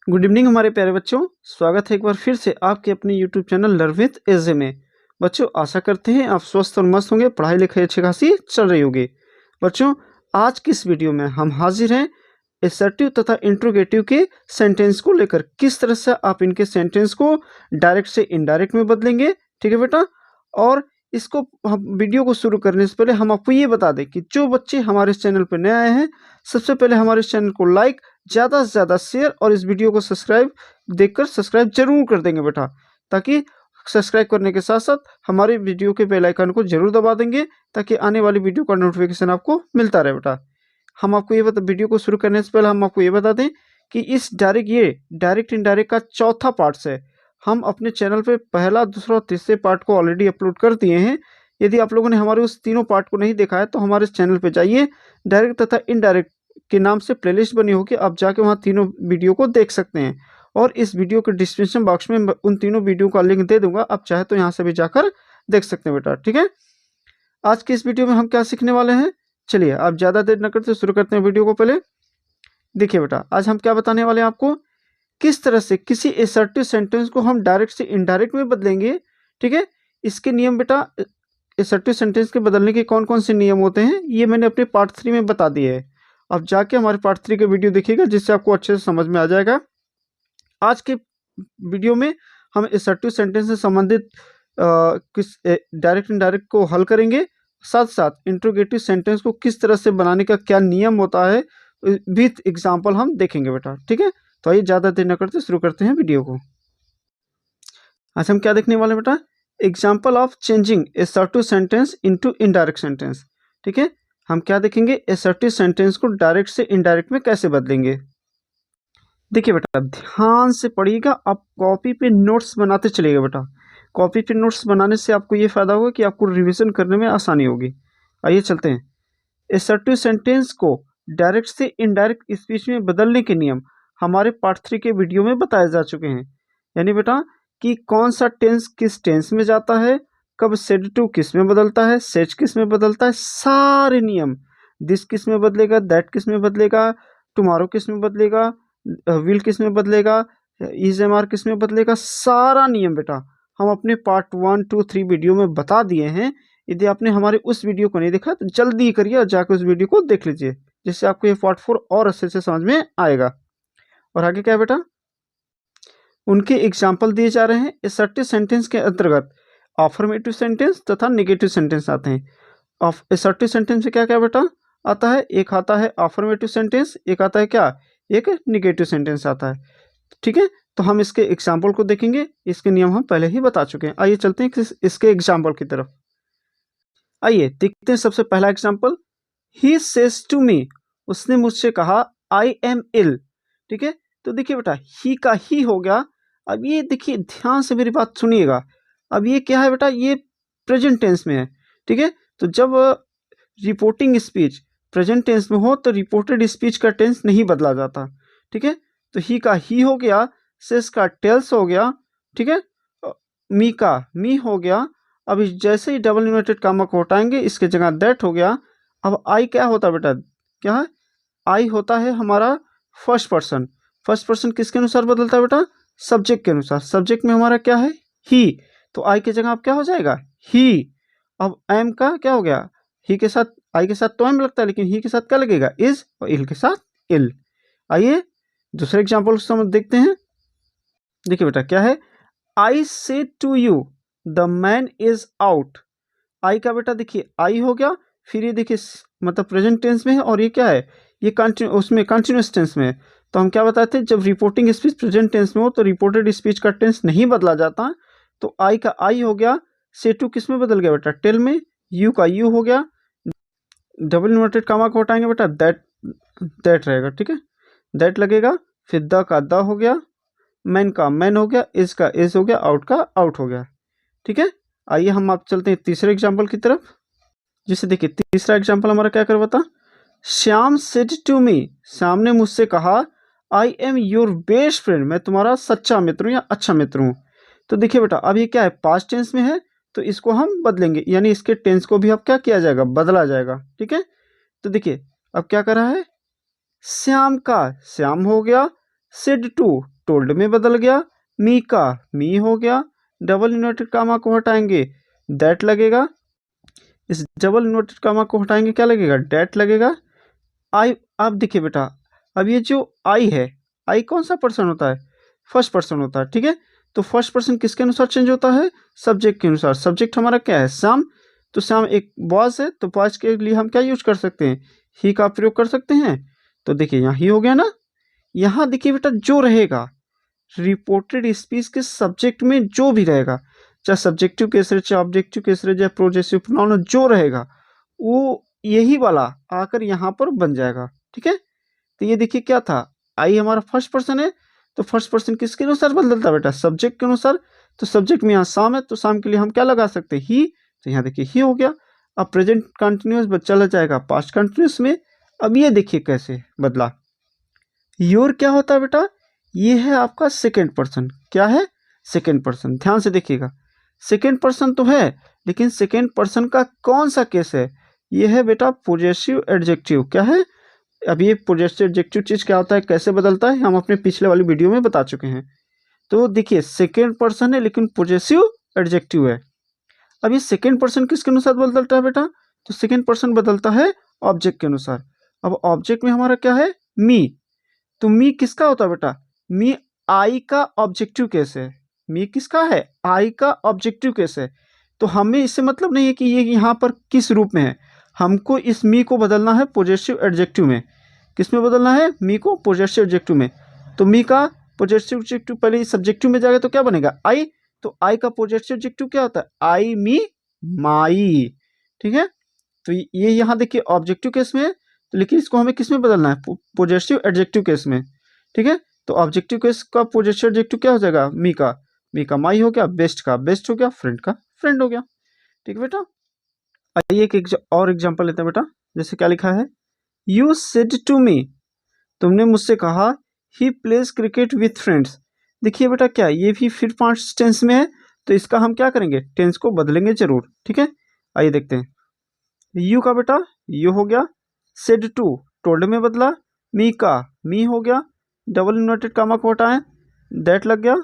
Good evening हमारे प्यारे बच्चों। स्वागत है एक बार फिर से आपके अपने यूट्यूब चैनल लर्न विद एजे में। बच्चों आशा करते हैं आप स्वस्थ और मस्त होंगे, पढ़ाई लिखाई अच्छी खासी चल रही होगी। बच्चों आज की इस वीडियो में हम हाजिर हैं एसर्टिव तथा इंट्रोगेटिव के सेंटेंस को लेकर। किस तरह से आप इनके सेंटेंस को डायरेक्ट से इनडायरेक्ट में बदलेंगे, ठीक है बेटा। और इसको हम वीडियो को शुरू करने से पहले हम आपको ये बता दें कि जो बच्चे हमारे इस चैनल पर नए आए हैं, सबसे पहले हमारे इस चैनल को लाइक, ज़्यादा से ज़्यादा शेयर और इस वीडियो को सब्सक्राइब देखकर सब्सक्राइब जरूर कर देंगे बेटा, ताकि सब्सक्राइब करने के साथ साथ हमारे वीडियो के बेल आइकन को जरूर दबा देंगे, ताकि आने वाली वीडियो का नोटिफिकेशन आपको मिलता रहे बेटा। हम आपको ये वीडियो को शुरू करने से पहले हम आपको ये बता दें कि इस डायरेक्ट इनडायरेक्ट का चौथा पार्ट है। हम अपने चैनल पे पहला, दूसरा और तीसरे पार्ट को ऑलरेडी अपलोड कर दिए हैं। यदि आप लोगों ने हमारे उस तीनों पार्ट को नहीं देखा है तो हमारे चैनल पे जाइए, डायरेक्ट तथा इनडायरेक्ट के नाम से प्लेलिस्ट बनी होगी, आप जाके वहाँ तीनों वीडियो को देख सकते हैं। और इस वीडियो के डिस्क्रिप्शन बॉक्स में उन तीनों वीडियो का लिंक दे दूंगा, आप चाहे तो यहाँ से भी जाकर देख सकते हैं बेटा, ठीक है। आज की इस वीडियो में हम क्या सीखने वाले हैं, चलिए आप ज़्यादा देर न करते शुरू करते हैं वीडियो को। पहले देखिए बेटा, आज हम क्या बताने वाले हैं आपको, किस तरह से किसी एसर्टिव सेंटेंस को हम डायरेक्ट से इनडायरेक्ट में बदलेंगे, ठीक है। इसके नियम बेटा, एसर्टिव सेंटेंस के बदलने के कौन कौन से नियम होते हैं, ये मैंने अपने पार्ट 3 में बता दिए है। आप जाके हमारे पार्ट 3 के वीडियो देखिएगा, जिससे आपको अच्छे से समझ में आ जाएगा। आज के वीडियो में हम एसर्टिव सेंटेंस से संबंधित किस डायरेक्ट इनडायरेक्ट को हल करेंगे, साथ साथ इंट्रोगेटिव सेंटेंस को किस तरह से बनाने का क्या नियम होता है विथ एग्जाम्पल हम देखेंगे बेटा, ठीक है। तो आइए ज़्यादा देर न करते शुरू करते हैं वीडियो को। आज हम क्या देखने वाले बेटा, example of changing assertive sentence into indirect sentence, ठीक है। हम क्या देखेंगे, एसर्टिव सेंटेंस को डायरेक्ट से इनडायरेक्ट में कैसे बदलेंगे। देखिए बेटा ध्यान से पढ़िएगा, आप कॉपी पे नोट्स बनाते चलिएगा बेटा। कॉपी पे नोट्स बनाने से आपको ये फायदा होगा कि आपको रिवीजन करने में आसानी होगी। आइए चलते हैं। एसर्टिव सेंटेंस को डायरेक्ट से इनडायरेक्ट स्पीच में बदलने के नियम हमारे पार्ट 3 के वीडियो में बताए जा चुके हैं। यानी बेटा कि कौन सा टेंस किस टेंस में जाता है, कब सेड टू किस में बदलता है, सेज किस में बदलता है, सारे नियम। दिस किस में बदलेगा, दैट किस में बदलेगा, टुमारो किस में बदलेगा, विल किस में बदलेगा, इज एम आर किस में बदलेगा, सारा नियम बेटा हम अपने पार्ट 1, 2, 3 वीडियो में बता दिए हैं। यदि आपने हमारे उस वीडियो को नहीं देखा तो जल्दी करिए और जाकर उस वीडियो को देख लीजिए, जिससे आपको ये पार्ट 4 और अच्छे से समझ में आएगा। और आगे क्या है बेटा, उनके एग्जाम्पल दिए जा रहे हैं। एसर्टिव सेंटेंस के अंतर्गत अफर्मेटिव सेंटेंस तथा नेगेटिव सेंटेंस आते हैं। एसर्टिव सेंटेंस में क्या क्या बेटा आता है, एक आता है अफर्मेटिव सेंटेंस, एक आता है क्या, एक नेगेटिव सेंटेंस आता है, ठीक है। तो हम इसके एग्जाम्पल को देखेंगे, इसके नियम हम पहले ही बता चुके हैं। आइए चलते हैं इसके एग्जाम्पल की तरफ। आइए देखते हैं सबसे पहला example. He says to me, उसने मुझसे कहा आई एम इल, ठीक है। तो देखिए बेटा ही का ही हो गया। अब ये देखिए ध्यान से मेरी बात सुनिएगा, अब ये क्या है बेटा, ये प्रेजेंट टेंस में है, ठीक है। तो जब रिपोर्टिंग स्पीच प्रेजेंट टेंस में हो तो रिपोर्टेड स्पीच का टेंस नहीं बदला जाता, ठीक है। तो ही का ही हो गया, सेस का टेल्स हो गया, ठीक है, मी का मी हो गया। अब जैसे ही डबल इन्वर्टेड कामा को हटाएंगे, इसके जगह दैट हो गया। अब आई क्या होता है बेटा, क्या है, आई होता है हमारा फर्स्ट पर्सन। फर्स्ट पर्सन किसके अनुसार बदलता है बेटा, सब्जेक्ट के अनुसार। सब्जेक्ट में हमारा क्या है, ही, तो आई की जगह अब क्या हो जाएगा, ही। अब एम का क्या हो गया, ही के साथ, आई के साथ तो एम लगता है, लेकिन ही के साथ क्या लगेगा, इज, और इल के साथ इल। आइए दूसरे एग्जाम्पल समझ देखते हैं। देखिए बेटा क्या है, I say to you the man is out. आई का बेटा देखिए आई हो गया, फिर ये देखिए मतलब प्रेजेंट टेंस में है, और ये क्या है, ये उसमें कंटिन्यूस टेंस में है। तो हम क्या बताते हैं, जब रिपोर्टिंग स्पीच प्रेजेंट टेंस में हो तो रिपोर्टेड स्पीच का टेंस नहीं बदला जाता। तो आई का आई हो गया, से टू किस में बदल गया बेटा, टेल में, यू का यू हो गया, डबल इन्वर्टेड कामा को हटाएंगे बेटा, दैट रहेगा, ठीक है, दैट लगेगा। फिर द का द हो गया, मैन का मैन हो गया, इज का इज हो गया, आउट का आउट हो गया, ठीक है। आइए हम आप चलते हैं तीसरे एग्जाम्पल की तरफ। जिसे देखिए तीसरा एग्जाम्पल हमारा क्या कर बता, Shyam said to me, Shyam ने मुझसे कहा I am your best friend, मैं तुम्हारा सच्चा मित्र हूँ या अच्छा मित्र हूँ। तो देखिए बेटा अब ये क्या है, पास्ट टेंस में है, तो इसको हम बदलेंगे, यानी इसके टेंस को भी अब क्या किया जाएगा, बदला जाएगा, ठीक है। तो देखिए अब क्या कर रहा है, श्याम का श्याम हो गया, सेड टू टोल्ड में बदल गया, मी का मी हो गया, डबल इन्वर्टेड कामा को हटाएंगे दैट लगेगा, इस डबल इन्वर्टेड कामा को हटाएंगे क्या लगेगा, डेट लगेगा। आई, अब देखिए बेटा, अब ये जो आई है, आई कौन सा पर्सन होता है, फर्स्ट पर्सन होता है, ठीक है। तो फर्स्ट पर्सन किसके अनुसार चेंज होता है, सब्जेक्ट के अनुसार। सब्जेक्ट हमारा क्या है, श्याम, तो श्याम एक बॉयज है, तो बॉयज के लिए हम क्या यूज कर सकते हैं, ही का प्रयोग कर सकते हैं। तो देखिए यहाँ ही हो गया ना। यहाँ देखिए बेटा, जो रहेगा रिपोर्टेड स्पीच के सब्जेक्ट में जो भी रहेगा, चाहे सब्जेक्टिव केस रहे, चाहे ऑब्जेक्टिव केस रहे, चाहे प्रोजेसिव प्रोनाउन, जो रहेगा वो यही वाला आकर यहाँ पर बन जाएगा, ठीक है। तो ये देखिए क्या था, आई हमारा फर्स्ट पर्सन है, तो फर्स्ट पर्सन किसके अनुसार बदलता है बेटा, सब्जेक्ट के अनुसार। तो सब्जेक्ट में यहाँ शाम है, तो शाम के लिए हम क्या लगा सकते हैं, ही, तो यहाँ देखिए ही हो गया। अब प्रेजेंट कंटिन्यूअस चला जाएगा पास्ट कंटिन्यूअस में। अब ये देखिए कैसे बदला, योर क्या होता है बेटा, ये है आपका सेकेंड पर्सन, क्या है, सेकेंड पर्सन। ध्यान से देखिएगा, सेकेंड पर्सन तो है, लेकिन सेकेंड पर्सन का कौन सा केस है, ये है बेटा पोजेसिव एडजेक्टिव। क्या है, अब ये पोजेसिव एडजेक्टिव चीज क्या होता है, कैसे बदलता है, हम अपने पिछले वाली वीडियो में बता चुके हैं। तो देखिए सेकेंड पर्सन है लेकिन पोजेसिव एडजेक्टिव है। अब ये सेकेंड पर्सन किसके अनुसार बदलता है बेटा, तो सेकेंड पर्सन बदलता है ऑब्जेक्ट के अनुसार। अब ऑब्जेक्ट में हमारा क्या है, मी, तो मी किसका होता है बेटा, मी आई का ऑब्जेक्टिव केस है। मी किसका है, आई का ऑब्जेक्टिव केस है। तो हमें इससे मतलब नहीं है कि ये यहाँ पर किस रूप में है, हमको इस मी को बदलना है पॉजिटिव एडजेक्टिव में। किस में बदलना है, मी को पॉजिटिव एडजेक्टिव में। तो मी का पॉजिटिव एडजेक्टिव पहले सब्जेक्टिव में जाएगा तो क्या बनेगा, आई। तो आई का पॉजिटिव एडजेक्टिव क्या होता है, आई मी माई, ठीक है। तो ये यहाँ देखिए ऑब्जेक्टिव केस में है, तो लेकिन इसको हमें किस में बदलना है, पॉजिटिव एडजेक्टिव केस में, ठीक है। तो ऑब्जेक्टिव केस का पॉजिटिव एडजेक्टिव क्या हो जाएगा, मी का माई हो गया, बेस्ट का बेस्ट हो गया, फ्रेंड का फ्रेंड हो गया, ठीक है बेटा। आइए एक और एग्जांपल लेते हैं बेटा। जैसे क्या लिखा है, यू सेड टू मी, तुमने मुझसे कहा, he plays cricket with friends. देखिए बेटा क्या ये भी फिर पास्ट टेंस में है, तो इसका हम क्या करेंगे, टेंस को बदलेंगे जरूर, ठीक है। आइए देखते हैं, यू का बेटा यू हो गया, सेड टू टोल्ड में बदला, मी का मी हो गया, डबल इन्वर्टेड कामा को हटाएं दैट लग गया।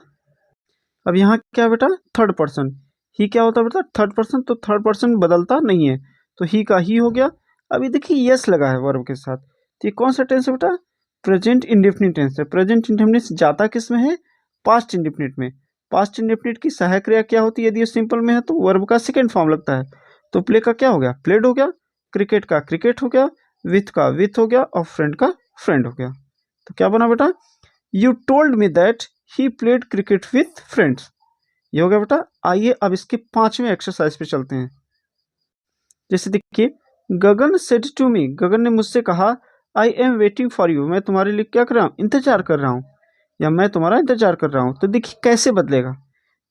अब यहाँ क्या बेटा, थर्ड पर्सन, ही क्या होता है बेटा, थर्ड पर्सन, तो थर्ड पर्सन बदलता नहीं है, तो ही का ही हो गया। अभी देखिए यस लगा है वर्ब के साथ, तो ये कौन सा टेंस है बेटा, प्रेजेंट इंडेफिनिट टेंस है। प्रेजेंट इंडेफिनिट जाता किस में है, पास्ट इंडेफिनिट में। पास्ट इंडेफिनिट की सहायक क्रिया क्या होती है, यदि सिंपल में है तो वर्ब का सेकेंड फॉर्म लगता है। तो प्ले का क्या हो गया, प्लेड हो गया, क्रिकेट का क्रिकेट हो गया, विथ का विथ हो गया, और फ्रेंड का फ्रेंड हो गया। तो क्या बना बेटा, you told me that he played cricket with friends, ये हो गया बेटा। आइए अब इसके 5वें एक्सरसाइज पे चलते हैं। जैसे देखिए, गगन सेड टू मी, गगन ने मुझसे कहा, I am waiting for you, मैं तुम्हारे लिए क्या कर रहा हूँ, इंतजार कर रहा हूँ, या मैं तुम्हारा इंतजार कर रहा हूँ। तो देखिए कैसे बदलेगा,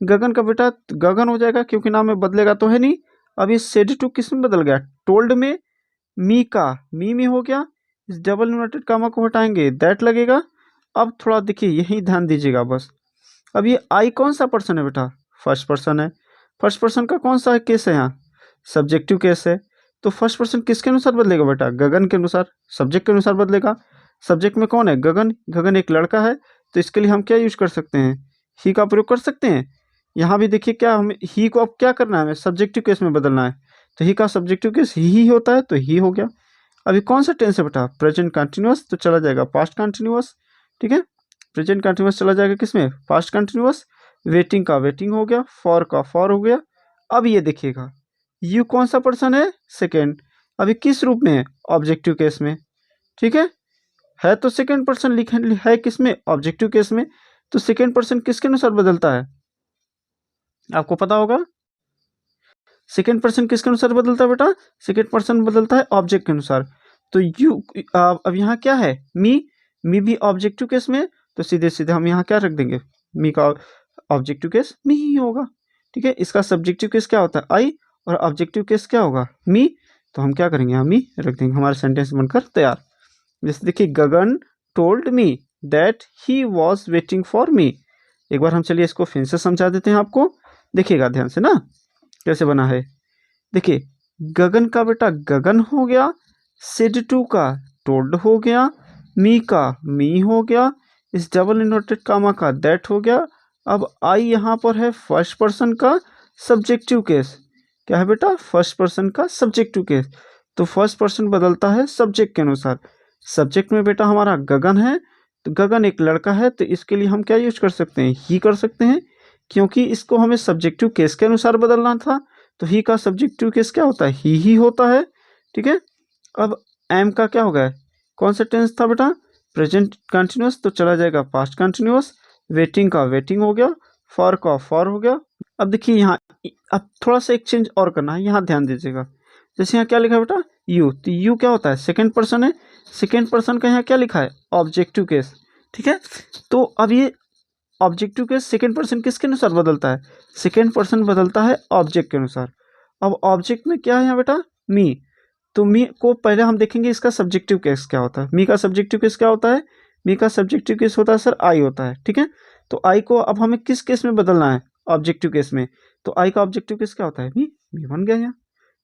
गगन का बेटा गगन हो जाएगा क्योंकि नाम में बदलेगा तो है नहीं। अब ये सेड टू किस में बदल गया, टोल्ड में, मी का मी में हो गया, इस डबल इन्वर्टेड कामा को हटाएंगे दैट लगेगा। अब थोड़ा देखिए यही ध्यान दीजिएगा बस। अब ये आई कौन सा पर्सन है बेटा, फर्स्ट पर्सन है। फर्स्ट पर्सन का कौन सा केस है यहाँ, सब्जेक्टिव केस है। तो फर्स्ट पर्सन किसके अनुसार बदलेगा बेटा, गगन के अनुसार, सब्जेक्ट के अनुसार बदलेगा। सब्जेक्ट में कौन है, गगन, गगन एक लड़का है, तो इसके लिए हम क्या यूज कर सकते हैं, ही का प्रयोग कर सकते हैं। यहाँ भी देखिए क्या, हमें ही को अब क्या करना है, हमें सब्जेक्टिव केस में बदलना है, तो ही का सब्जेक्टिव केस ही होता है, तो ही हो गया। अभी कौन सा टेंस है बेटा, प्रेजेंट कंटिन्यूअस, तो चला जाएगा पास्ट कंटिन्यूअस, ठीक है। प्रेजेंट कंटिन्यूअस चला जाएगा किसमें, पास्ट कंटिन्यूअस, वेटिंग का वेटिंग हो गया, फॉर का फॉर हो गया। अब ये देखिएगा, यू कौन सा पर्सन है, सेकेंड, अभी किस रूप में है, ऑब्जेक्टिव केस में, ठीक है तो सेकेंड पर्सन लिखे है किसमें, ऑब्जेक्टिव केस में। तो सेकेंड पर्सन किसके अनुसार बदलता है, आपको पता होगा, सेकेंड पर्सन किसके अनुसार बदलता है बेटा, सेकेंड पर्सन बदलता है ऑब्जेक्ट के अनुसार। तो यू, अब यहाँ क्या है, मी भी ऑब्जेक्टिव केस में, तो सीधे सीधे हम यहाँ क्या रख देंगे, मी का ऑब्जेक्टिव केस मी ही होगा, ठीक है। इसका सब्जेक्टिव केस क्या होता है, आई, और ऑब्जेक्टिव केस क्या होगा, मी, तो हम क्या करेंगे, हम मी रख देंगे, हमारा सेंटेंस बनकर तैयार। जैसे देखिए, Gagan told me that he was waiting for me. एक बार हम चलिए इसको फिर से समझा देते हैं आपको, देखिएगा ध्यान से ना कैसे बना है। देखिए, गगन का बेटा गगन हो गया, सेड टू का टोल्ड हो गया, मी का मी हो गया, इस डबल इन्वर्टेड कामा का दैट हो गया। अब आई यहाँ पर है फर्स्ट पर्सन का सब्जेक्टिव केस। क्या है बेटा? फर्स्ट पर्सन का सब्जेक्टिव केस। तो फर्स्ट पर्सन बदलता है सब्जेक्ट के अनुसार। सब्जेक्ट में बेटा हमारा गगन है, तो गगन एक लड़का है, तो इसके लिए हम क्या यूज कर सकते हैं? ही कर सकते हैं, क्योंकि इसको हमें सब्जेक्टिव केस के अनुसार बदलना था। तो ही का सब्जेक्टिव केस क्या होता है? ही होता है। ठीक है। अब एम का क्या हो गया? कौन सा टेंस था बेटा? प्रेजेंट कंटिन्यूअस, तो चला जाएगा पास्ट कंटिन्यूअस। वेटिंग का वेटिंग हो गया, फॉर का फॉर हो गया। अब देखिए यहाँ, अब थोड़ा सा एक चेंज और करना है, यहाँ ध्यान दीजिएगा। जैसे यहाँ क्या लिखा है बेटा? यू, तो यू क्या होता है? सेकेंड पर्सन है। सेकेंड पर्सन का यहाँ क्या लिखा है? Objective case. ठीक है। तो अब ये ऑब्जेक्टिव केस सेकेंड पर्सन किसके अनुसार बदलता है? सेकेंड पर्सन बदलता है ऑब्जेक्ट के अनुसार। अब ऑब्जेक्ट में क्या है यहाँ बेटा? मी। तो मी को पहले हम देखेंगे इसका सब्जेक्टिव केस क्या होता है। मी का सब्जेक्टिव केस क्या होता है? मी का सब्जेक्टिव केस होता है सर आई होता है। ठीक है। तो आई को अब हमें किस केस में बदलना है? ऑब्जेक्टिव केस में। तो आई का ऑब्जेक्टिव केस क्या होता है? मी। मी बन गया यहाँ।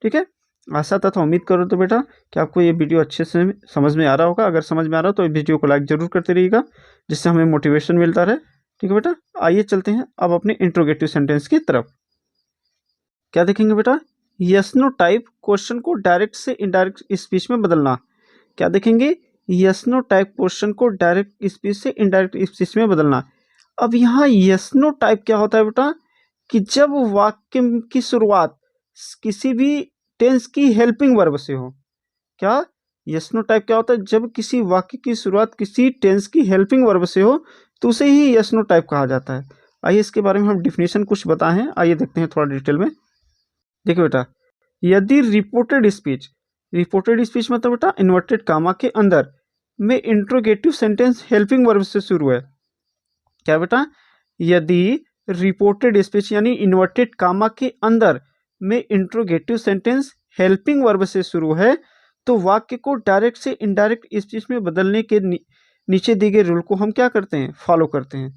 ठीक है। आशा तथा उम्मीद करो तो बेटा कि आपको ये वीडियो अच्छे से समझ में आ रहा होगा। अगर समझ में आ रहा हो तो वीडियो को लाइक जरूर करते रहिएगा, जिससे हमें मोटिवेशन मिलता रहे। ठीक है बेटा। आइए चलते हैं अब अपने इंट्रोगेटिव सेंटेंस की तरफ। क्या देखेंगे बेटा? यस नो टाइप क्वेश्चन को डायरेक्ट से इनडायरेक्ट स्पीच में बदलना। क्या देखेंगे? यस नो टाइप क्वेश्चन को डायरेक्ट स्पीच से इनडायरेक्ट स्पीच में बदलना। अब यहाँ यस नो टाइप क्या होता है बेटा? कि जब वाक्य की शुरुआत किसी भी टेंस की हेल्पिंग वर्ब से हो। क्या? यस नो टाइप क्या होता है? जब किसी वाक्य की शुरुआत किसी टेंस की हेल्पिंग वर्ब से हो तो उसे ही यस नो टाइप कहा जाता है। आइए इसके बारे में हम डिफिनेशन कुछ बताए हैं, आइए देखते हैं थोड़ा डिटेल में। देखिए बेटा, यदि रिपोर्टेड स्पीच मतलब बेटा इन्वर्टेड कामा के अंदर में इंट्रोगेटिव सेंटेंस हेल्पिंग वर्ब से शुरू है। क्या बेटा? यदि रिपोर्टेड स्पीच यानी इन्वर्टेड कामा के अंदर में इंट्रोगेटिव सेंटेंस हेल्पिंग वर्ब से शुरू है तो वाक्य को डायरेक्ट से इनडायरेक्ट स्पीच में बदलने के नीचे दिए गए रूल को हम क्या करते हैं? फॉलो करते हैं।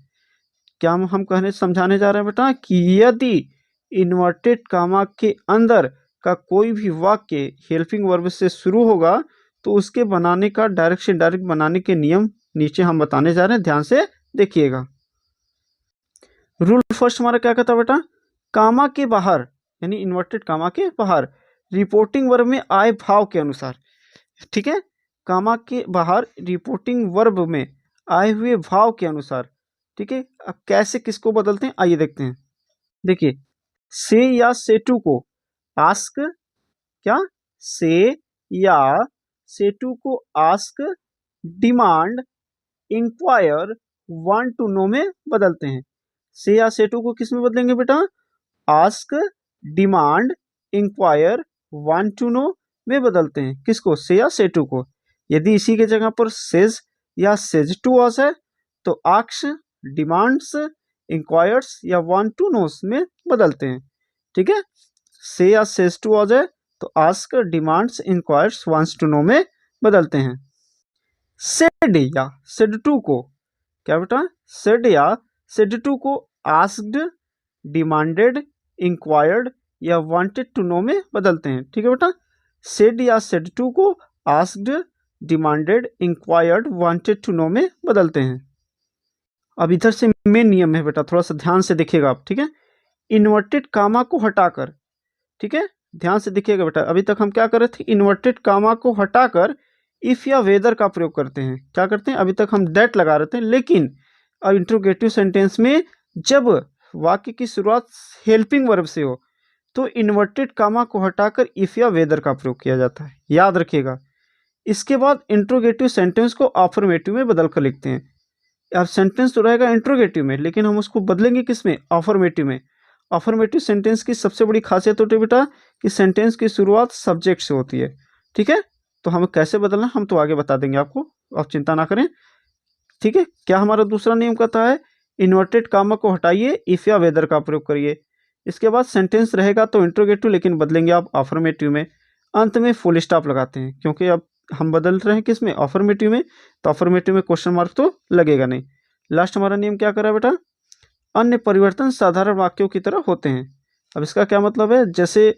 क्या हम कहने समझाने जा रहे हैं बेटा कि यदि इन्वर्टेड कामा के अंदर का कोई भी वाक्य हेल्पिंग वर्ब से शुरू होगा तो उसके बनाने का डायरेक्ट से इनडायरेक्ट बनाने के नियम नीचे हम बताने जा रहे हैं, ध्यान से देखिएगा। रूल फर्स्ट हमारा क्या कहता है बेटा? कामा के बाहर यानी इन्वर्टेड कामा के बाहर रिपोर्टिंग वर्ब में आए भाव के अनुसार। ठीक है। कामा के बाहर रिपोर्टिंग वर्ब में आए हुए भाव के अनुसार। ठीक है। अब कैसे किसको बदलते हैं आइए देखते हैं। देखिए, से या से टू को आस्क, क्या? से या से टू को ask, demand, inquire, want to know में बदलते हैं। से या से टू को किस में बदलेंगे बेटा? Ask, demand, inquire, want to know में बदलते हैं। किसको? से या से टू को। यदि इसी के जगह पर सेज या सेज टू आ जाए तो आक्स, डिमांड्स, इंक्वायर्स या वांट टू नोस में बदलते हैं। ठीक है। से या सेज टू आ जाए तो ask, demands, inquires, wants to know में बदलते हैं। सेड या सेड टू को, क्या बेटा? सेड या सेड टू को आस्क्ड, डिमांडेड, इंक्वायर्ड या वांटेड टू नो में बदलते हैं। ठीक है बेटा। सेड या सेड टू को asked, demanded, inquired, wanted to know में बदलते हैं। अब इधर से मेन नियम है बेटा, थोड़ा सा ध्यान से देखिएगा आप। ठीक है। इन्वर्टेड कामा को हटाकर, ठीक है, ध्यान से देखिएगा बेटा। अभी तक हम क्या कर रहे थे? इन्वर्टेड कामा को हटाकर इफ या वेदर का प्रयोग करते हैं। क्या करते हैं? अभी तक हम दैट लगा रहे थे, लेकिन अब इंट्रोगेटिव सेंटेंस में जब वाक्य की शुरुआत हेल्पिंग वर्ब से हो तो इन्वर्टेड कामा को हटाकर इफ या वेदर का प्रयोग किया जाता है, याद रखिएगा। इसके बाद इंट्रोगेटिव सेंटेंस को अफर्मेटिव में बदल कर लिखते हैं। अब सेंटेंस तो रहेगा इंट्रोगेटिव में, लेकिन हम उसको बदलेंगे किस में? अफर्मेटिव में। अफर्मेटिव सेंटेंस की सबसे बड़ी खासियत होती है बेटा कि सेंटेंस की शुरुआत सब्जेक्ट से होती है। ठीक है। तो हमें कैसे बदलना हम तो आगे बता देंगे आपको, आप चिंता ना करें। ठीक है। क्या हमारा दूसरा नियम कहता है? इन्वर्टेड कामा को हटाइए, इफ या वेदर का प्रयोग करिए। इसके बाद सेंटेंस रहेगा तो इंट्रोगेटिव, लेकिन बदलेंगे आप अफर्मेटिव में। अंत में फुल स्टॉप लगाते हैं, क्योंकि अब हम बदल रहे हैं किस में? अफर्मेटिव में, तो अफर्मेटिव में क्वेश्चन मार्क तो लगेगा नहीं। लास्ट हमारा नियम क्या करा बेटा? अन्य परिवर्तन साधारण वाक्यों की तरह होते हैं। अब इसका क्या मतलब है? जैसे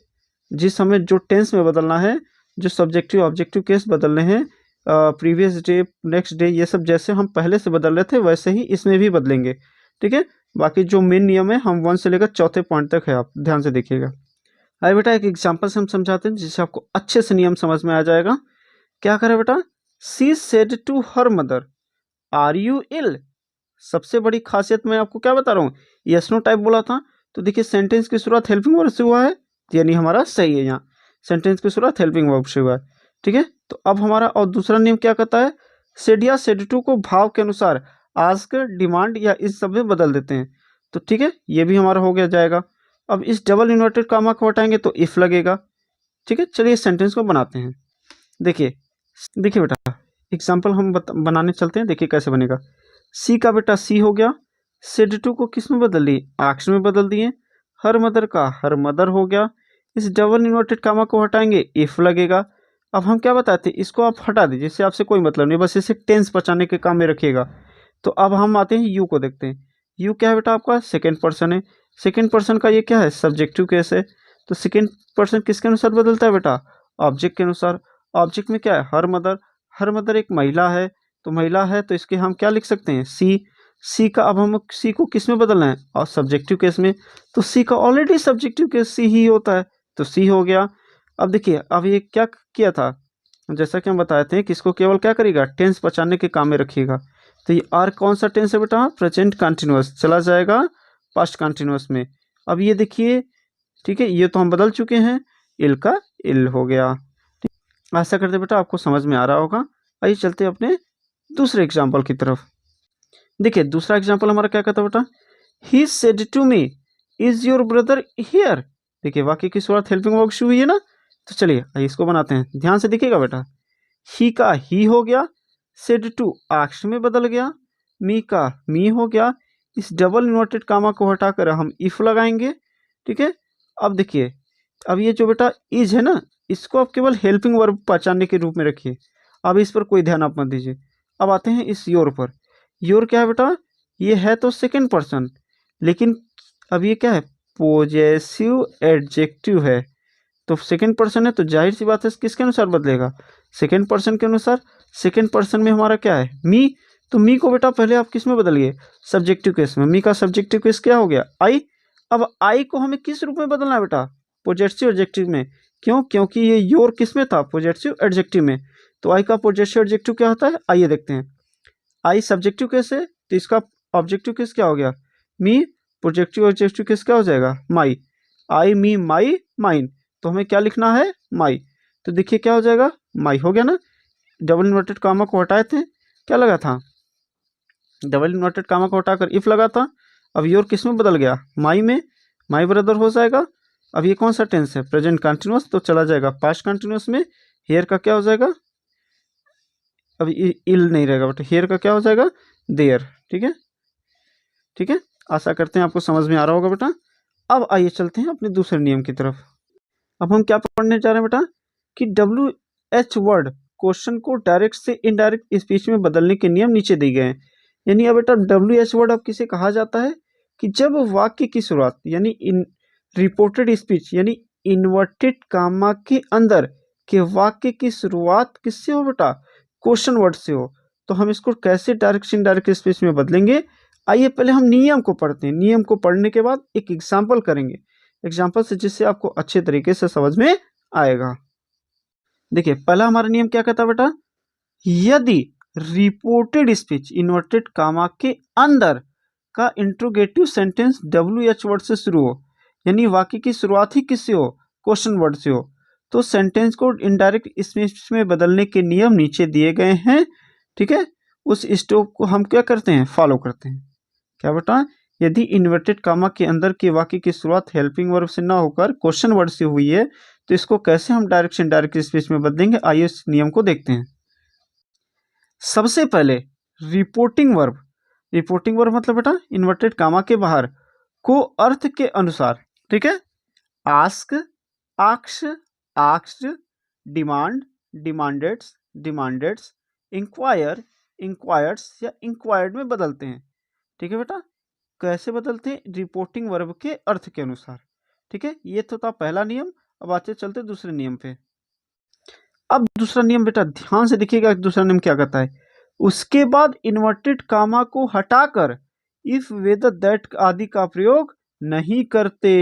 जिस हमें जो टेंस में बदलना है, जो सब्जेक्टिव ऑब्जेक्टिव केस बदलने हैं, प्रीवियस डे, नेक्स्ट डे, ये सब जैसे हम पहले से बदल रहे थे वैसे ही इसमें भी बदलेंगे। ठीक है, बाकी जो मेन नियम है हम 1 से लेकर चौथे पॉइंट तक है, आप ध्यान से देखिएगा। आइए बेटा एक एग्जाम्पल से हम समझाते हैं जिससे आपको अच्छे से नियम समझ में आ जाएगा। क्या करे बेटा, she said to her mother are you ill. सबसे बड़ी खासियत मैं आपको क्या बता रहा हूँ, यस नो टाइप बोला था, तो देखिए सेंटेंस की शुरुआत हेल्पिंग वर्ब से हुआ है, यानी हमारा सही है, यहाँ सेंटेंस की शुरुआत हेल्पिंग वर्ब से हुआ है। ठीक है, तो अब हमारा और दूसरा नियम क्या कहता है, सेड या सेड टू को भाव के अनुसार आस्क, डिमांड या इस सब में बदल देते हैं। तो ठीक है, ये भी हमारा हो गया जाएगा। अब इस डबल इन्वर्टेड कामा को हटाएंगे तो इफ लगेगा। ठीक है, चलिए इस सेंटेंस को बनाते हैं। देखिए देखिए बेटा, एग्जाम्पल हम बनाने चलते हैं, देखिए कैसे बनेगा। सी का बेटा सी हो गया, सेड टू को किस में बदल दिए, आक्स में बदल दिए, हर मदर का हर मदर हो गया। इस डबल इन्वर्टेड कामा को हटाएंगे इफ लगेगा। अब हम क्या बताते हैं, इसको आप हटा दीजिए, इससे आपसे कोई मतलब नहीं, बस इसे टेंस बचाने के काम में रखिएगा। तो अब हम आते हैं यू को देखते हैं। यू क्या है बेटा, आपका सेकेंड पर्सन है। सेकेंड पर्सन का ये क्या है, सब्जेक्टिव केस है। तो सेकेंड पर्सन किसके अनुसार बदलता है बेटा, ऑब्जेक्ट के अनुसार। ऑब्जेक्ट में क्या है, हर मदर। हर मदर एक महिला है, तो महिला है तो इसके हम क्या लिख सकते हैं, सी। सी का अब हम सी को किस में बदलना है, और सब्जेक्टिव केस में। तो सी का ऑलरेडी सब्जेक्टिव केस सी ही होता है, तो सी हो गया। अब देखिए, अब ये क्या किया था, जैसा कि हम बताए थे कि इसको केवल क्या करेगा, टेंस बचाने के काम में रखिएगा। तो ये आर कौन सा टेंस है बेटा, प्रेजेंट कंटिन्यूअस, चला जाएगा पास्ट कंटिन्यूअस में। अब ये देखिए, ठीक है, ये तो हम बदल चुके हैं, इल का इल हो गया। आशा करते बेटा आपको समझ में आ रहा होगा। आइए चलते हैं अपने दूसरे एग्जाम्पल की तरफ। देखिए दूसरा एग्जाम्पल हमारा क्या कहता है बेटा, he said to me is your brother here. देखिए वाक्य की शुरुआत हेल्पिंग वर्ब से हुई है ना, तो चलिए आइए इसको बनाते हैं, ध्यान से देखिएगा बेटा। ही का ही हो गया, सेड टू आस्क्ड में बदल गया, मी का मी हो गया। इस डबल इन्वर्टेड कामा को हटाकर हम इफ लगाएंगे। ठीक है, अब देखिए, अब ये जो बेटा इज है ना, इसको आप केवल हेल्पिंग वर्ब पहचानने के रूप में रखिए, अब इस पर कोई ध्यान आप मत दीजिए। अब आते हैं इस योर पर। योर क्या है बेटा, ये है तो सेकेंड पर्सन, लेकिन अब ये क्या है, पोजेसिव एडजेक्टिव है। तो सेकेंड पर्सन है तो जाहिर सी बात है किसके अनुसार बदलेगा, सेकेंड पर्सन के अनुसार। सेकेंड पर्सन में हमारा क्या है, मी। तो मी को बेटा पहले आप किस में बदलिए, सब्जेक्टिव केस में। मी का सब्जेक्टिव केस क्या हो गया, आई। अब आई को हमें किस रूप में बदलना है बेटा, पोजेसिव एडजेक्टिव में। क्यों, क्योंकि ये योर किस में था, पोजेसिव एडजेक्टिव में। तो आई का पोजेसिव एडजेक्टिव क्या होता है, आइए देखते हैं। आई सब्जेक्टिव केस है तो इसका ऑब्जेक्टिव केस क्या हो गया, मी। प्रोजेक्टिव ऑब्जेक्टिव केस क्या हो जाएगा, माई। आई मी माई माइन, तो हमें क्या लिखना है, माई। तो देखिए क्या हो जाएगा, माई हो गया ना। डबल इन्वर्टेड कामा को हटाए थे, क्या लगा था, डबल इन्वर्टेड कामा को हटाकर इफ लगा था। अब योर किस में बदल गया, माई में, माई ब्रदर हो जाएगा। अब ये कौन सा टेंस है, प्रेजेंट कंटिन्यूअस, तो चला जाएगा पास्ट कंटिन्यूअस में। हेयर का क्या हो जाएगा, अब इल नहीं रहेगा बट हेयर का क्या हो जाएगा, देयर। ठीक है, ठीक है, आशा करते हैं आपको समझ में आ रहा होगा बेटा। अब आइए चलते हैं अपने दूसरे नियम की तरफ। अब हम क्या पढ़ने जा रहे हैं बेटा, कि डब्ल्यू एच वर्ड क्वेश्चन को डायरेक्ट से इनडायरेक्ट स्पीच में बदलने के नियम नीचे दिए गए हैं। यानी अब बेटा डब्ल्यू एच वर्ड अब किसे कहा जाता है, कि जब वाक्य की शुरुआत यानी इन रिपोर्टेड स्पीच यानी इन्वर्टेड कामा के अंदर के वाक्य की शुरुआत किससे हो बेटा, क्वेश्चन वर्ड से हो, तो हम इसको कैसे डायरेक्ट से इनडायरेक्ट स्पीच में बदलेंगे। आइए पहले हम नियम को पढ़ते हैं, नियम को पढ़ने के बाद एक एग्जाम्पल करेंगे, एग्जाम्पल से जिससे आपको अच्छे तरीके से समझ में आएगा। देखिए पहला हमारा नियम क्या कहता है बेटा, यदि रिपोर्टेड स्पीच इन्वर्टेड कामा के अंदर का interrogative sentence W H word से शुरू हो, यानी वाक्य की शुरुआत ही किससे हो, क्वेश्चन वर्ड से हो, तो सेंटेंस को इनडायरेक्ट स्पीच में बदलने के नियम नीचे दिए गए हैं। ठीक है, उस स्टेप को हम क्या करते हैं, फॉलो करते हैं। क्या बेटा, यदि इन्वर्टेड कामा के अंदर के वाक्य की शुरुआत हेल्पिंग वर्ब से ना होकर क्वेश्चन वर्ड से हुई है, तो इसको कैसे हम डायरेक्ट से इनडायरेक्ट स्पीच में बदलेंगे, आइए इस नियम को देखते हैं। सबसे पहले रिपोर्टिंग वर्ब, रिपोर्टिंग वर्ब मतलब बेटा इन्वर्टेड कामा के बाहर को अर्थ के अनुसार, ठीक है, आस्क, आक्स, आक्स्ड, डिमांड, डिमांडेड्स, डिमांडेड्स, इंक्वायर, इंक्वायर्स या इंक्वायर्ड में बदलते हैं। ठीक है बेटा, कैसे बदलते हैं, रिपोर्टिंग वर्ब के अर्थ के अनुसार। ठीक है, ये तो था पहला नियम। अब आते चलते दूसरे नियम पे। अब दूसरा नियम बेटा ध्यान से देखिएगा, दूसरा नियम क्या कहता है, उसके बाद इन्वर्टेड कामा को हटाकर इफ वेदर दैट आदि का प्रयोग नहीं करते।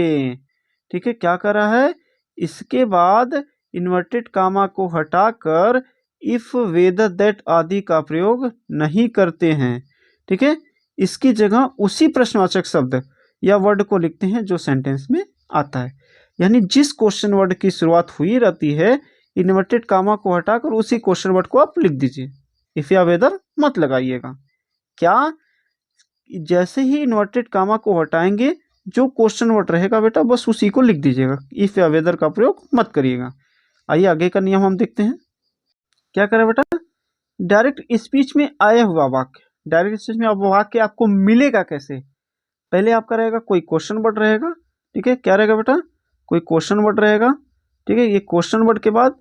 ठीक है, क्या कर रहा है, इसके बाद इन्वर्टेड कामा को हटाकर इफ वेदर दैट आदि का प्रयोग नहीं करते हैं। ठीक है, इसकी जगह उसी प्रश्नवाचक शब्द या वर्ड को लिखते हैं जो सेंटेंस में आता है। यानी जिस क्वेश्चन वर्ड की शुरुआत हुई रहती है, इन्वर्टेड कामा को हटाकर उसी क्वेश्चन वर्ड को आप लिख दीजिए, इफ या वेदर मत लगाइएगा। क्या, जैसे ही इन्वर्टेड कामा को हटाएंगे जो क्वेश्चन वर्ड रहेगा बेटा बस उसी को लिख दीजिएगा, इफ या वेदर का प्रयोग मत करिएगा। आइए आगे का नियम हम देखते हैं। क्या करें बेटा, डायरेक्ट स्पीच में आया हुआ वाक्य, डायरेक्ट स्पीच में अब वाक्य आपको मिलेगा कैसे, पहले आपका रहेगा कोई क्वेश्चन वर्ड रहेगा। ठीक है, क्या रहेगा बेटा, कोई क्वेश्चन वर्ड रहेगा। ठीक है, ये क्वेश्चन वर्ड के बाद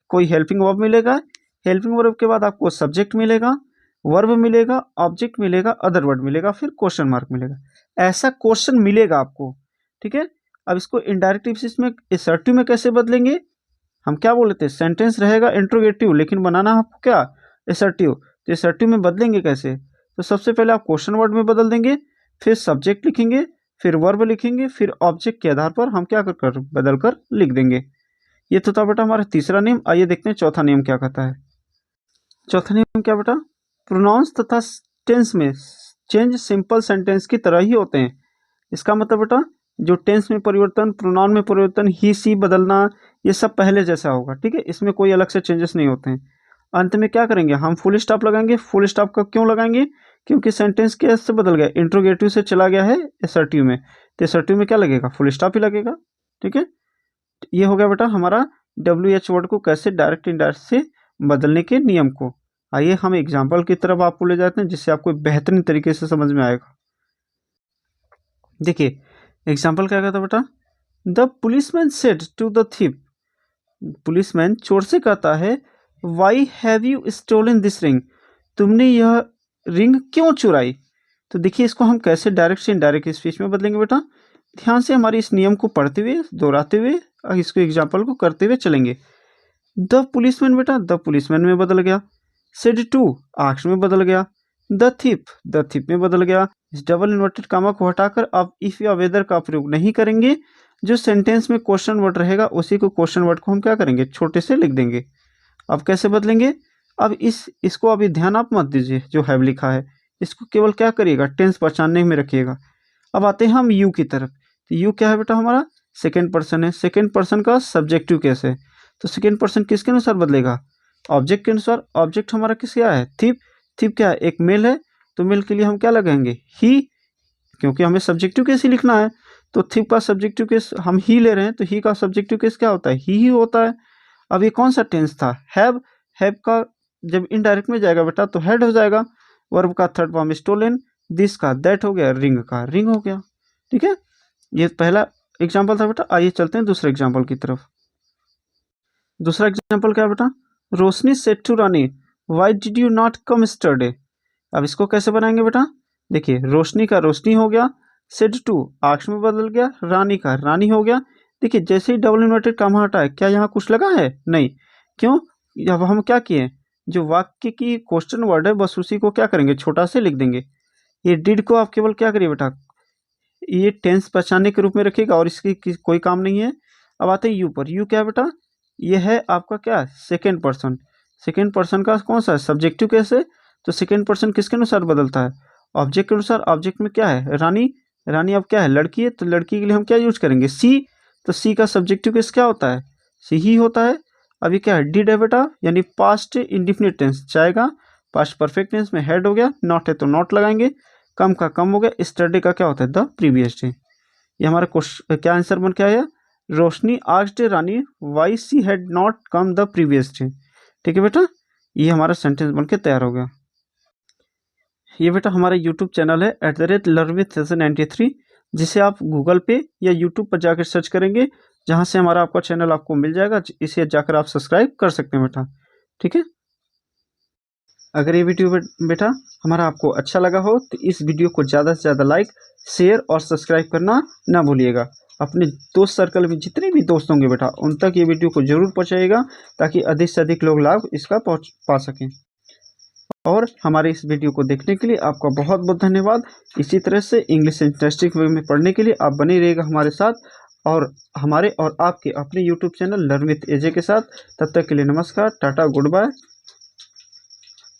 कोई हेल्पिंग वर्ब मिलेगा, हेल्पिंग वर्ब के बाद आपको सब्जेक्ट मिलेगा, वर्ब मिलेगा, ऑब्जेक्ट मिलेगा, अदर वर्ड मिलेगा, फिर क्वेश्चन मार्क मिलेगा। ऐसा क्वेश्चन मिलेगा आपको। ठीक है, अब इसको इनडायरेक्ट स्पीच में असर्टिव में कैसे बदलेंगे, हम क्या बोले थे, सेंटेंस रहेगा इंट्रोगेटिव लेकिन बनाना आपको क्या, असर्टिव। तो असर्टिव में बदलेंगे कैसे, तो सबसे पहले आप क्वेश्चन वर्ड में बदल देंगे, फिर सब्जेक्ट लिखेंगे, फिर वर्ब लिखेंगे, फिर ऑब्जेक्ट के आधार पर हम क्या कर बदल कर लिख देंगे। ये तो था बेटा हमारा तीसरा नियम। आइए देखते हैं चौथा नियम क्या कहता है। चौथा नियम क्या बेटा, प्रोनाउंस तथा टेंस में चेंज सिंपल सेंटेंस की तरह ही होते हैं। इसका मतलब बेटा जो टेंस में परिवर्तन, प्रोनाउन में परिवर्तन, ही सी बदलना, ये सब पहले जैसा होगा। ठीक है, इसमें कोई अलग से चेंजेस नहीं होते हैं। अंत में क्या करेंगे, हम फुल स्टॉप लगाएंगे। फुल स्टॉप का क्यों लगाएंगे, क्योंकि सेंटेंस कैसे बदल गया, इंट्रोगेटिव से चला गया है असर्टिव में, तो असर्टिव में क्या लगेगा, फुल स्टॉप ही लगेगा। ठीक है, ये हो गया बेटा हमारा WH वर्ड को कैसे डायरेक्ट इनडायरेक्ट से बदलने के नियम को। आइए हम एग्जाम्पल की तरफ आपको ले जाते हैं जिससे आपको बेहतरीन तरीके से समझ में आएगा। देखिए एग्जाम्पल क्या कहता बेटा, the policeman said to the thief, policeman चोर से कहता है, why have you stolen this ring, तुमने यह रिंग क्यों चुराई। तो देखिए इसको हम कैसे डायरेक्ट से इनडायरेक्ट स्पीच में बदलेंगे बेटा, ध्यान से हमारे इस नियम को पढ़ते हुए, दोहराते हुए और इसको एग्जाम्पल को करते हुए चलेंगे। द पुलिसमैन बेटा द पुलिसमैन में बदल गया, सेड टू आक्ष में बदल गया, द थीप में बदल गया। इस डबल इन्वर्टेड कामा को हटाकर आप इफ या वेदर का प्रयोग नहीं करेंगे, जो सेंटेंस में क्वेश्चन वर्ड रहेगा उसी को क्वेश्चन वर्ड को हम क्या करेंगे, छोटे से लिख देंगे। अब कैसे बदलेंगे, अब इसको अभी ध्यान आप मत दीजिए जो हैव लिखा है, इसको केवल क्या करिएगा, टेंस पहचानने में रखिएगा। अब आते हैं हम यू की तरफ। तो यू क्या है बेटा हमारा, सेकेंड पर्सन है। सेकेंड पर्सन का सब्जेक्टिव केस है, तो सेकेंड पर्सन किसके अनुसार बदलेगा, ऑब्जेक्ट के अनुसार। ऑब्जेक्ट हमारा किस क्या है, थीप। थीप क्या है, एक मेल है, तो मेल के लिए हम क्या लगाएंगे, ही, क्योंकि हमें सब्जेक्टिव केस ही लिखना है। तो थीप का सब्जेक्टिव केस हम ही ले रहे हैं, तो ही का सब्जेक्टिव केस क्या होता है, ही होता है। अब ये कौन सा टेंस था, हैव। हैव का जब इनडायरेक्ट में जाएगा बेटा तो हैड हो जाएगा। वर्ब का थर्ड फॉर्म स्टोलन, दिस का दैट हो गया, रिंग का रिंग हो गया। ठीक है, ये पहला एग्जाम्पल था बेटा। आइए चलते हैं दूसरे एग्जाम्पल की तरफ। दूसरा एग्जाम्पल क्या बेटा, Roshni said to Rani, why did you not come yesterday. अब इसको कैसे बनाएंगे बेटा, देखिए रोशनी का रोशनी हो गया, सेड टू आक्ष में बदल गया, रानी का रानी हो गया। देखिए जैसे ही डबल इन्वर्टेड कामा हटा है, क्या यहाँ कुछ लगा है, नहीं। क्यों, अब हम क्या किए, जो वाक्य की क्वेश्चन वर्ड है बस उसी को क्या करेंगे, छोटा से लिख देंगे। ये डिड को आप केवल क्या करिए बेटा, ये टेंस पहचानने के रूप में रखिएगा और इसकी कोई काम नहीं है। अब आते हैं यू पर। यू क्या है बेटा, ये है आपका क्या, सेकेंड पर्सन। सेकेंड पर्सन का कौन सा है, सब्जेक्टिव केस है, तो सेकेंड पर्सन किसके अनुसार बदलता है, ऑब्जेक्ट के अनुसार। ऑब्जेक्ट में क्या है, रानी। रानी अब क्या है, लड़की है, तो लड़की के लिए हम क्या यूज करेंगे, सी। तो सी का सब्जेक्टिव केस क्या होता है, सी ही होता है। अभी क्या है, डिड है बेटा, यानी पास्ट इंडिफिनिट टेंस जाएगा, पास्ट परफेक्ट टेंस में हेड हो गया, नॉट है तो नॉट लगाएंगे, कम का कम हो गया, स्टडी का क्या होता है, द प्रीवियस डे। ये हमारा क्वेश्चन क्या आंसर बन के आया, Roshni asked Rani why she had not come the previous day. ठीक है बेटा, ये हमारा सेंटेंस बन के तैयार हो गया। ये बेटा हमारा यूट्यूब चैनल है @LearnWithSession93, जिसे आप गूगल पे या यूट्यूब पर जाकर सर्च करेंगे, जहाँ से हमारा आपका चैनल आपको मिल जाएगा, इसे जाकर आप सब्सक्राइब कर सकते हैं बेटा। ठीक है, अगर ये वीडियो बेटा हमारा आपको अच्छा लगा हो तो इस वीडियो को ज़्यादा से ज़्यादा लाइक, शेयर और सब्सक्राइब करना ना भूलिएगा। अपने दोस्त सर्कल में जितने भी दोस्त होंगे बेटा उन तक ये वीडियो को ज़रूर पहुँचाइएगा, ताकि अधिक से अधिक लोग लाभ इसका पा सकें। और हमारे इस वीडियो को देखने के लिए आपका बहुत बहुत धन्यवाद। इसी तरह से इंग्लिश इंटरेस्टिंग वे में पढ़ने के लिए आप बने रहिएगा हमारे साथ और हमारे और आपके अपने यूट्यूब चैनल लर्न विथ एजे के साथ। तब तक के लिए नमस्कार, टाटा, गुड बाय।